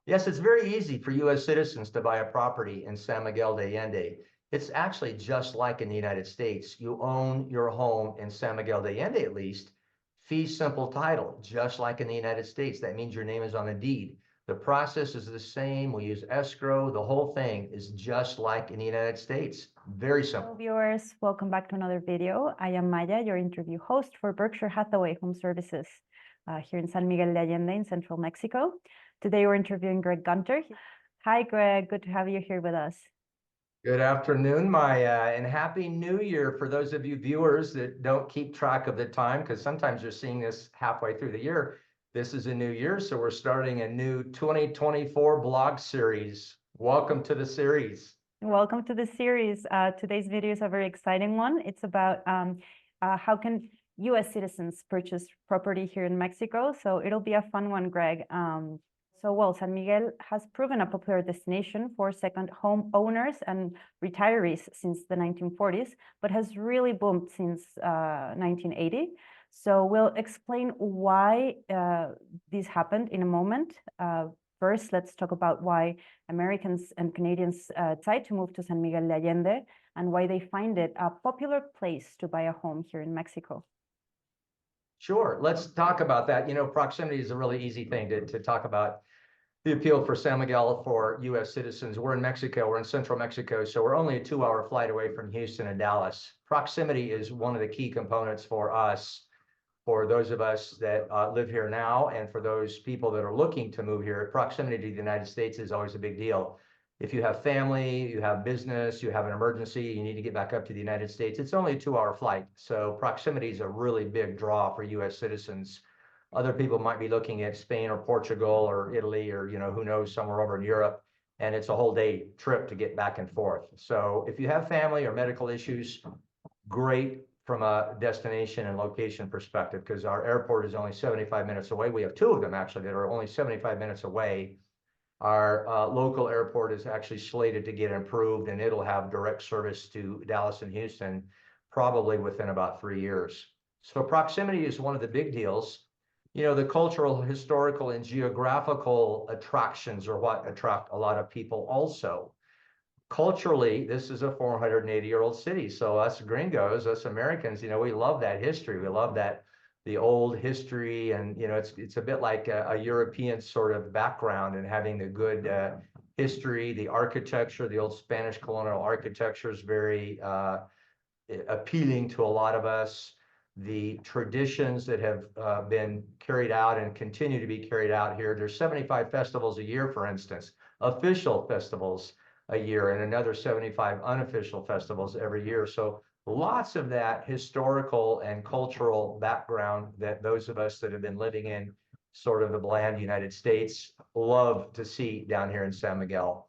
Yes, it's very easy for U.S. citizens to buy a property in San Miguel de Allende. It's actually just like in the United States. You own your home in San Miguel de Allende, at least, fee simple title, just like in the United States. That means your name is on a deed. The process is the same. We use escrow. The whole thing is just like in the United States. Very simple. Hello, viewers. Welcome back to another video. I am Maya, your interview host for Berkshire Hathaway Home Services here in San Miguel de Allende in central Mexico. Today, we're interviewing Greg Gunter. Hi, Greg. Good to have you here with us. Good afternoon, Maya, and Happy New Year for those of you viewers that don't keep track of the time, because sometimes you're seeing this halfway through the year. This is a new year, so we're starting a new 2024 blog series. Welcome to the series. Welcome to the series. Today's video is a very exciting one. It's about how can U.S. citizens purchase property here in Mexico. So it'll be a fun one, Greg. San Miguel has proven a popular destination for second home owners and retirees since the 1940s, but has really boomed since 1980. So we'll explain why this happened in a moment. First, let's talk about why Americans and Canadians decide to move to San Miguel de Allende and why they find it a popular place to buy a home here in Mexico. Sure, let's talk about that. You know, proximity is a really easy thing to talk about. The appeal for San Miguel for U.S. citizens. We're in Mexico, we're in central Mexico, so we're only a 2-hour flight away from Houston and Dallas. Proximity is one of the key components for us, for those of us that live here now, and for those people that are looking to move here. Proximity to the United States is always a big deal. If you have family, you have business, you have an emergency, you need to get back up to the United States, it's only a 2-hour flight. So proximity is a really big draw for U.S. citizens. Other people might be looking at Spain or Portugal or Italy or, you know, who knows, somewhere over in Europe, and it's a whole day trip to get back and forth. So if you have family or medical issues, great from a destination and location perspective, because our airport is only 75 minutes away. We have 2 of them actually that are only 75 minutes away. Our local airport is actually slated to get improved, and it'll have direct service to Dallas and Houston probably within about 3 years. So proximity is one of the big deals. You know, the cultural, historical, and geographical attractions are what attract a lot of people also. Culturally, this is a 480-year-old city. So us gringos, us Americans, you know, we love that history. We love that, the old history, and, you know, it's a bit like a European sort of background, and having the good history, the architecture, the old Spanish colonial architecture is very appealing to a lot of us. The traditions that have been carried out and continue to be carried out here. There's 75 festivals a year, for instance, official festivals a year, and another 75 unofficial festivals every year. So lots of that historical and cultural background that those of us that have been living in sort of the bland United States love to see down here in San Miguel.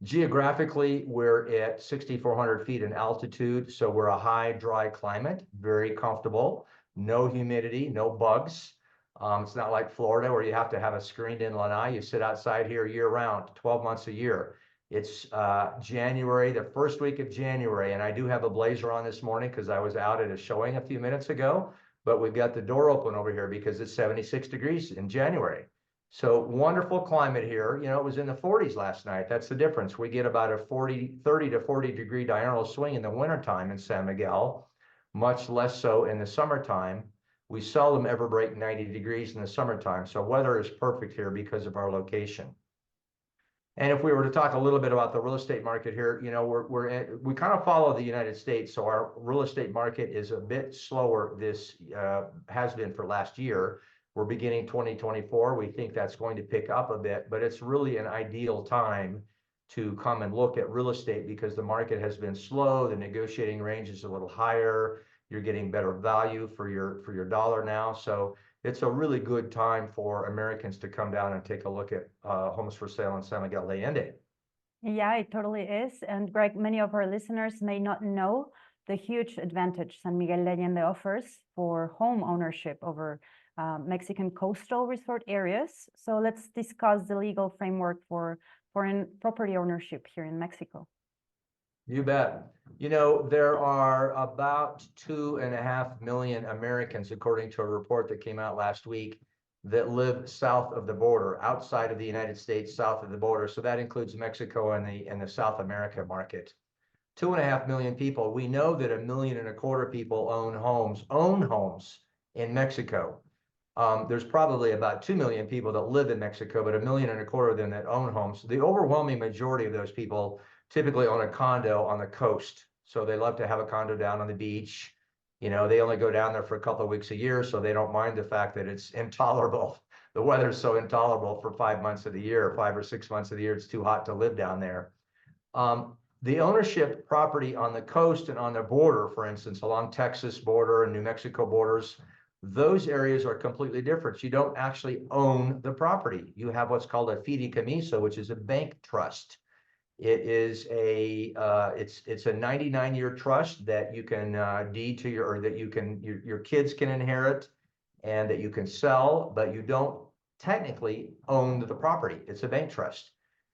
Geographically, we're at 6,400 feet in altitude, so we're a high, dry climate, very comfortable, no humidity, no bugs. It's not like Florida where you have to have a screened-in lanai. You sit outside here year-round, 12 months a year. It's January, the first week of January, and I do have a blazer on this morning because I was out at a showing a few minutes ago, but we've got the door open over here because it's 76 degrees in January. So wonderful climate here. You know, it was in the 40s last night. That's the difference. We get about a 30 to 40 degree diurnal swing in the wintertime in San Miguel, much less so in the summertime. We seldom ever break 90 degrees in the summertime. So weather is perfect here because of our location. And if we were to talk a little bit about the real estate market here, you know, we kind of follow the United States. So our real estate market is a bit slower. This has been for last year. We're beginning 2024. We think that's going to pick up a bit, but it's really an ideal time to come and look at real estate because the market has been slow. The negotiating range is a little higher. You're getting better value for your dollar now. So it's a really good time for Americans to come down and take a look at homes for sale in San Miguel de Allende. Yeah, it totally is. And Greg, many of our listeners may not know the huge advantage San Miguel de Allende offers for home ownership over Mexican coastal resort areas. So let's discuss the legal framework for foreign property ownership here in Mexico. You bet. You know, there are about 2.5 million Americans, according to a report that came out last week, that live south of the border, outside of the United States, south of the border. So that includes Mexico and the South America market. 2.5 million people. We know that 1.25 million people own homes in Mexico. There's probably about 2 million people that live in Mexico, but 1.25 million of them that own homes. The overwhelming majority of those people typically own a condo on the coast. So they love to have a condo down on the beach. You know, they only go down there for a couple of weeks a year, so they don't mind the fact that it's intolerable. The weather's so intolerable for 5 months of the year, 5 or 6 months of the year. It's too hot to live down there. The ownership property on the coast and on the border, for instance, along Texas border and New Mexico borders, those areas are completely different. You don't actually own the property. You have what's called a Fideicomiso, which is a bank trust. It is it's a 99-year trust that you can deed to or that your kids can inherit and that you can sell, but you don't technically own the property. It's a bank trust.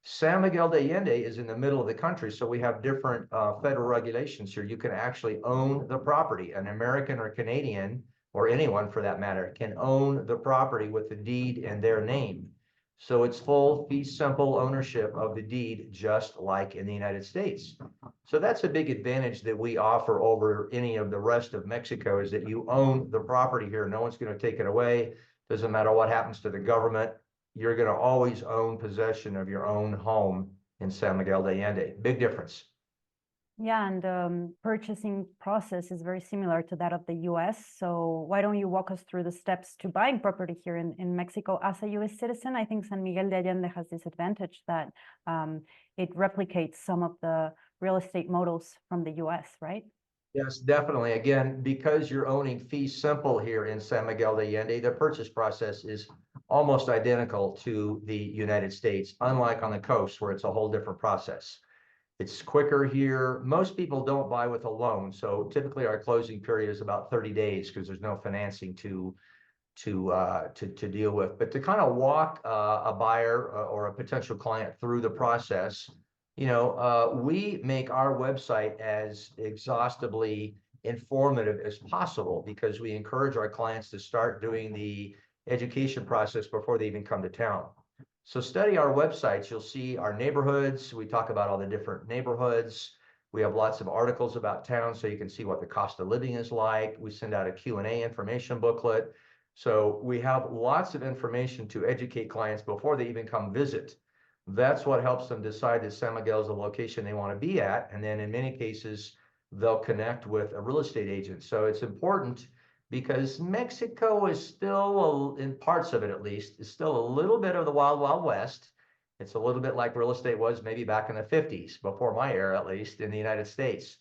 San Miguel de Allende is in the middle of the country, so we have different federal regulations here. You can actually own the property. An American or Canadian, or anyone for that matter, can own the property with the deed in their name. So it's full fee simple ownership of the deed, just like in the United States. So that's a big advantage that we offer over any of the rest of Mexico, is that you own the property here. No one's going to take it away. Doesn't matter what happens to the government. You're going to always own possession of your own home in San Miguel de Allende. Big difference. Yeah, and purchasing process is very similar to that of the US. So why don't you walk us through the steps to buying property here in Mexico as a US citizen? I think San Miguel de Allende has this advantage that it replicates some of the real estate models from the US, right? Yes, definitely. Again, because you're owning fee simple here in San Miguel de Allende, the purchase process is almost identical to the United States, unlike on the coast where it's a whole different process. It's quicker here. Most people don't buy with a loan, so typically our closing period is about 30 days because there's no financing to deal with. But to kind of walk a buyer or a potential client through the process, we make our website as exhaustively informative as possible because we encourage our clients to start doing the education process before they even come to town. So study our websites. You'll see our neighborhoods. We talk about all the different neighborhoods. We have lots of articles about town so you can see what the cost of living is like. We send out a Q&A information booklet. So we have lots of information to educate clients before they even come visit. That's what helps them decide that San Miguel is the location they want to be at. And then in many cases, they'll connect with a real estate agent. So it's important because Mexico is still, in parts of it at least, is still a little bit of the wild, wild west. It's a little bit like real estate was maybe back in the 50s, before my era at least, in the United States.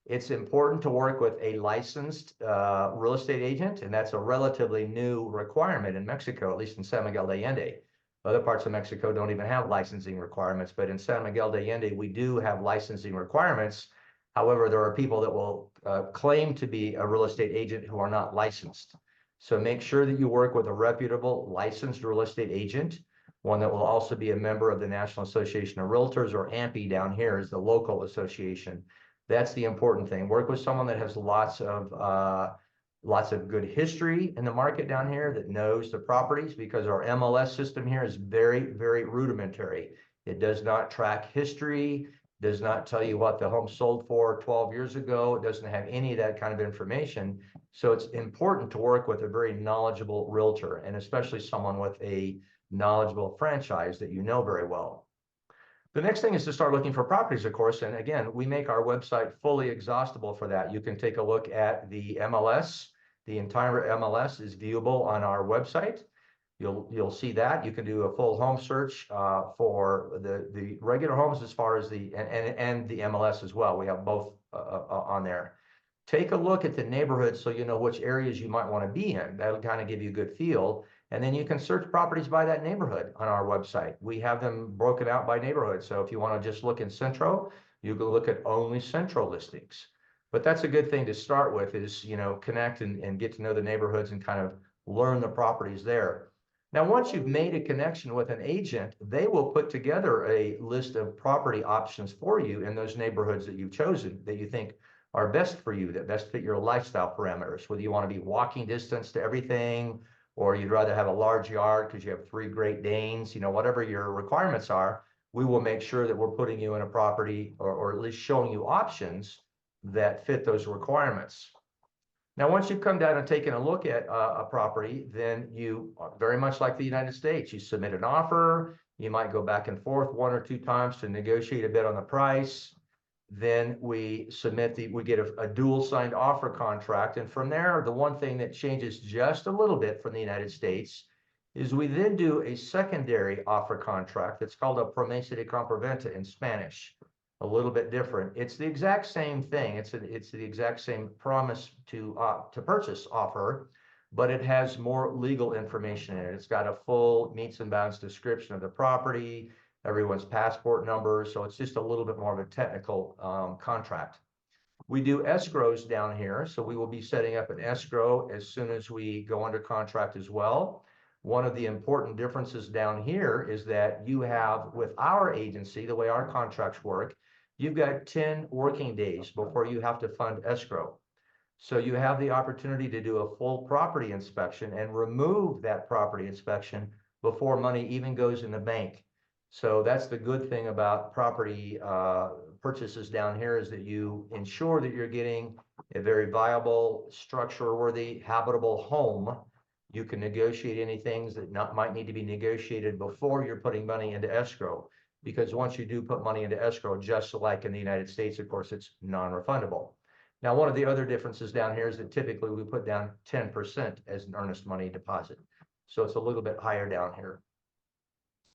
It's important to work with a licensed real estate agent, and that's a relatively new requirement in Mexico, at least in San Miguel de Allende. Other parts of Mexico don't even have licensing requirements, but in San Miguel de Allende, we do have licensing requirements. However, there are people that will claim to be a real estate agent who are not licensed. So make sure that you work with a reputable licensed real estate agent, one that will also be a member of the National Association of Realtors, or AMPI down here is the local association. That's the important thing. Work with someone that has lots of good history in the market down here, that knows the properties, because our MLS system here is very, very rudimentary. It does not track history, does not tell you what the home sold for 12 years ago. It doesn't have any of that kind of information. So it's important to work with a very knowledgeable realtor, and especially someone with a knowledgeable franchise that you know very well. The next thing is to start looking for properties, of course. And again, we make our website fully exhaustible for that. You can take a look at the MLS. The entire MLS is viewable on our website. You'll see that. You can do a full home search for the regular homes as far as the MLS as well. We have both on there. Take a look at the neighborhood so you know which areas you might want to be in. That'll kind of give you a good feel. And then you can search properties by that neighborhood on our website. We have them broken out by neighborhood. So if you want to just look in Centro, you can look at only Centro listings. But that's a good thing to start with, is, connect and get to know the neighborhoods and kind of learn the properties there. Now, once you've made a connection with an agent, they will put together a list of property options for you in those neighborhoods that you've chosen, that you think are best for you, that best fit your lifestyle parameters, whether you want to be walking distance to everything, or you'd rather have a large yard because you have 3 Great Danes, whatever your requirements are, we will make sure that we're putting you in a property or at least showing you options that fit those requirements. Now, once you've come down and taken a look at a property, then you, very much like the United States, you submit an offer. You might go back and forth 1 or 2 times to negotiate a bit on the price. Then we get a dual signed offer contract. And from there, the one thing that changes just a little bit from the United States is we then do a secondary offer contract that's called a promesa de compraventa in Spanish. A little bit different. It's the exact same thing. It's the exact same promise to purchase offer, but it has more legal information in it. It's got a full meets and bounds description of the property, everyone's passport number. So it's just a little bit more of a technical contract. We do escrows down here. So we will be setting up an escrow as soon as we go under contract as well. One of the important differences down here is that you have, with our agency, the way our contracts work, you've got 10 working days before you have to fund escrow. So you have the opportunity to do a full property inspection and remove that property inspection before money even goes in the bank. So that's the good thing about property purchases down here, is that you ensure that you're getting a very viable, structure-worthy, habitable home. You can negotiate any things that might need to be negotiated before you're putting money into escrow. Because once you do put money into escrow, just like in the United States, of course, it's non-refundable. Now, one of the other differences down here is that typically we put down 10% as an earnest money deposit. So it's a little bit higher down here.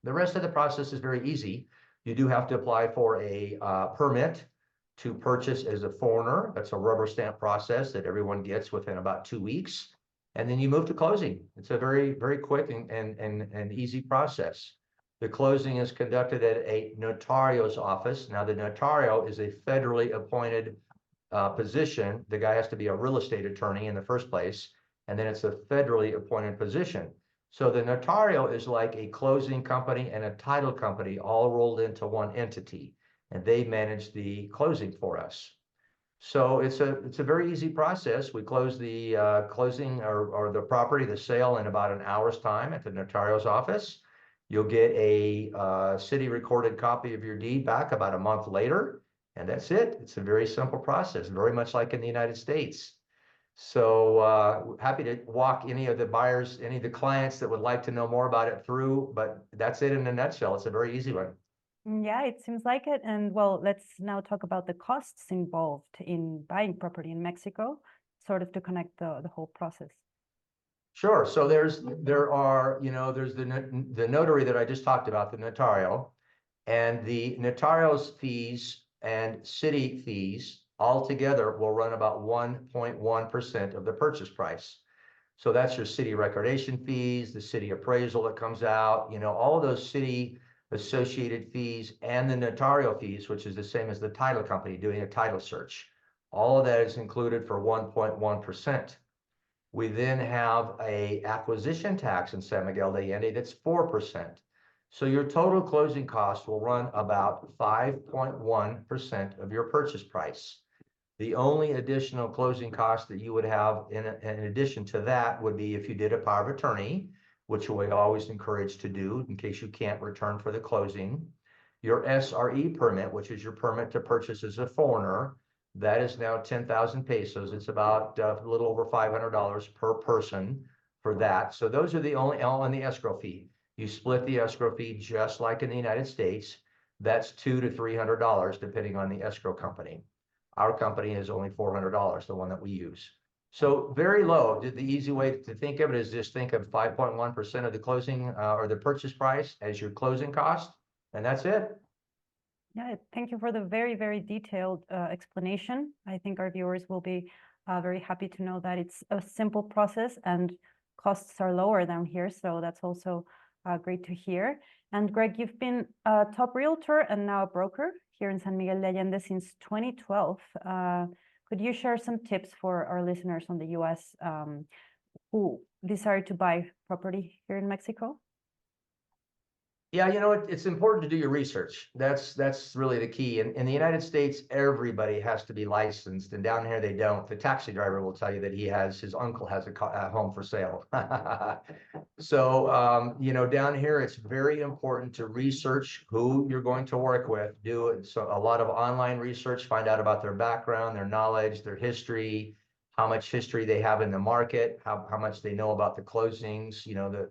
The rest of the process is very easy. You do have to apply for a permit to purchase as a foreigner. That's a rubber stamp process that everyone gets within about 2 weeks. And then you move to closing. It's a very, very quick and easy process. The closing is conducted at a notario's office. Now, the notario is a federally appointed position. The guy has to be a real estate attorney in the first place, and then it's a federally appointed position. So the notario is like a closing company and a title company all rolled into one entity, and they manage the closing for us. So it's a very easy process. We close the closing or the property, the sale, in about an hour's time at the notario's office. You'll get a city recorded copy of your deed back about a month later, and that's it. It's a very simple process, very much like in the United States. So happy to walk any of the buyers, any of the clients that would like to know more about it through, but that's it in a nutshell. It's a very easy one. Yeah, it seems like it. And well, let's now talk about the costs involved in buying property in Mexico, sort of to connect the whole process. Sure. So there's the notary that I just talked about, the notario, and the notario's fees and city fees altogether will run about 1.1% of the purchase price. So that's your city recordation fees, the city appraisal that comes out, all of those city associated fees, and the notarial fees, which is the same as the title company doing a title search. All of that is included for 1.1%. We then have a acquisition tax in San Miguel de Allende that's 4%. So your total closing costs will run about 5.1% of your purchase price. The only additional closing cost that you would have in addition to that would be if you did a power of attorney, which we always encourage to do in case you can't return for the closing. Your SRE permit, which is your permit to purchase as a foreigner, that is now 10,000 pesos. It's about a little over $500 per person for that. So those are the only, on the escrow fee. You split the escrow fee just like in the United States. That's $200 to $300 depending on the escrow company. Our company is only $400, the one that we use. So very low. The easy way to think of it is just think of 5.1% of the closing or the purchase price as your closing cost, and that's it. Yeah, thank you for the very, very detailed explanation. I think our viewers will be very happy to know that it's a simple process and costs are lower down here. So that's also great to hear. And Greg, you've been a top realtor and now a broker here in San Miguel de Allende since 2012. Could you share some tips for our listeners on the US who desire to buy property here in Mexico? Yeah, it's important to do your research. That's really the key. In the United States, everybody has to be licensed, and down here they don't. The taxi driver will tell you that his uncle has a home for sale. So, down here, it's very important to research who you're going to work with. A lot of online research, find out about their background, their knowledge, their history, how much history they have in the market, how much they know about the closings,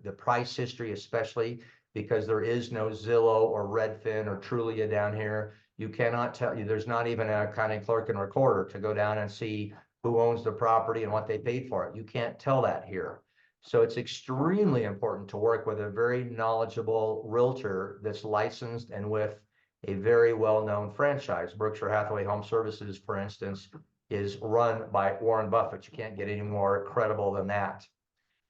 the price history, especially because there is no Zillow or Redfin or Trulia down here. You cannot tell you, there's not even a county clerk and recorder to go down and see who owns the property and what they paid for it. You can't tell that here. So it's extremely important to work with a very knowledgeable realtor that's licensed and with a very well-known franchise. Berkshire Hathaway Home Services, for instance, is run by Warren Buffett. You can't get any more credible than that.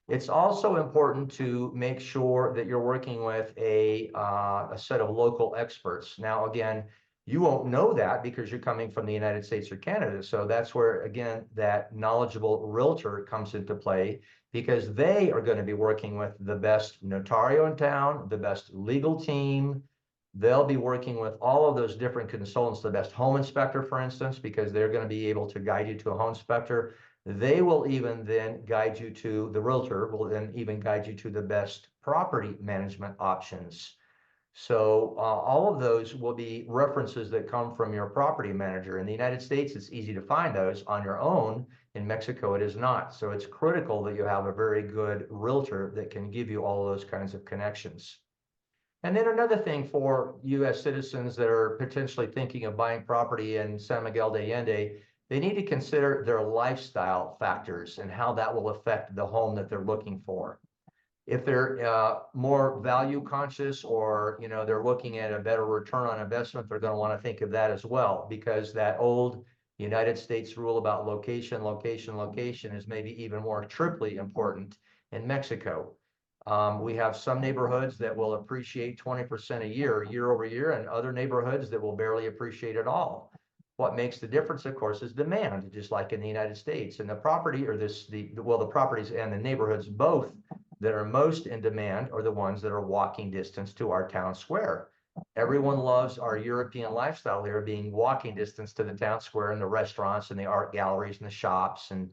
It's also important to make sure that you're working with a set of local experts. Now, again, you won't know that because you're coming from the United States or Canada. So that's where, again, that knowledgeable realtor comes into play, because they are going to be working with the best notario in town, the best legal team. They'll be working with all of those different consultants, the best home inspector, for instance, because they're going to be able to guide you to a home inspector. They will even then guide you to, the realtor will then even guide you to the best property management options. So all of those will be references that come from your property manager. In the United States, it's easy to find those on your own. In Mexico, it is not. So it's critical that you have a very good realtor that can give you all of those kinds of connections. And then another thing for U.S. citizens that are potentially thinking of buying property in San Miguel de Allende, they need to consider their lifestyle factors and how that will affect the home that they're looking for. If they're more value conscious, or they're looking at a better return on investment, they're going to want to think of that as well, because that old United States rule about location, location, location is maybe even more triply important in Mexico. We have some neighborhoods that will appreciate 20% a year over year, and other neighborhoods that will barely appreciate at all. What makes the difference, of course, is demand, just like in the United States. And the property, or the properties and the neighborhoods both that are most in demand are the ones that are walking distance to our town square. Everyone loves our European lifestyle here, being walking distance to the town square and the restaurants and the art galleries and the shops and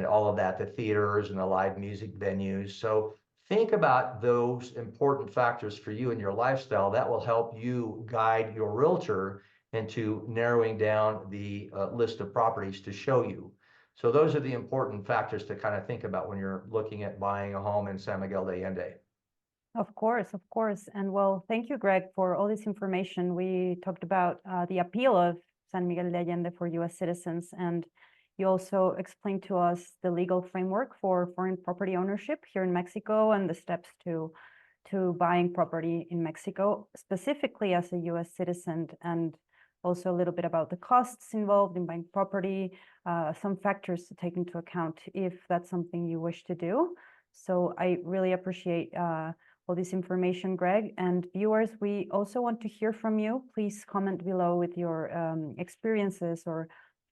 all of that, the theaters and the live music venues. So think about those important factors for you and your lifestyle. That will help you guide your realtor into narrowing down the list of properties to show you. So those are the important factors to kind of think about when you're looking at buying a home in San Miguel de Allende. Of course, of course. And well, thank you, Greg, for all this information. We talked about the appeal of San Miguel de Allende for U.S. citizens, and you also explained to us the legal framework for foreign property ownership here in Mexico and the steps to buying property in Mexico, specifically as a U.S. citizen, and also a little bit about the costs involved in buying property, some factors to take into account if that's something you wish to do. So I really appreciate all this information, Greg. And viewers, we also want to hear from you. Please comment below with your experiences or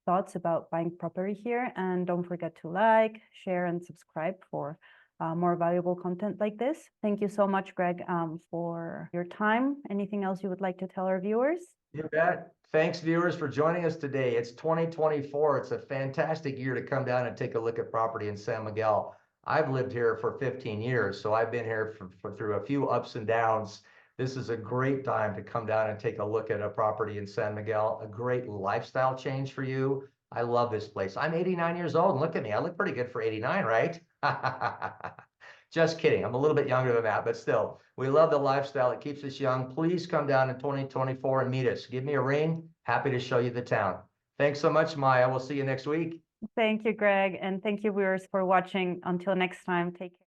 thoughts about buying property here. And don't forget to like, share, and subscribe for more valuable content like this. Thank you so much, Greg, for your time. Anything else you would like to tell our viewers? You bet. Thanks, viewers, for joining us today. It's 2024. It's a fantastic year to come down and take a look at property in San Miguel. I've lived here for 15 years, so I've been here through a few ups and downs. This is a great time to come down and take a look at a property in San Miguel, a great lifestyle change for you. I love this place. I'm 89 years old, and look at me. I look pretty good for 89, right? Just kidding. I'm a little bit younger than that, but still, we love the lifestyle. It keeps us young. Please come down in 2024 and meet us. Give me a ring. Happy to show you the town. Thanks so much, Maya. We'll see you next week. Thank you, Greg. And thank you, viewers, for watching. Until next time, take care.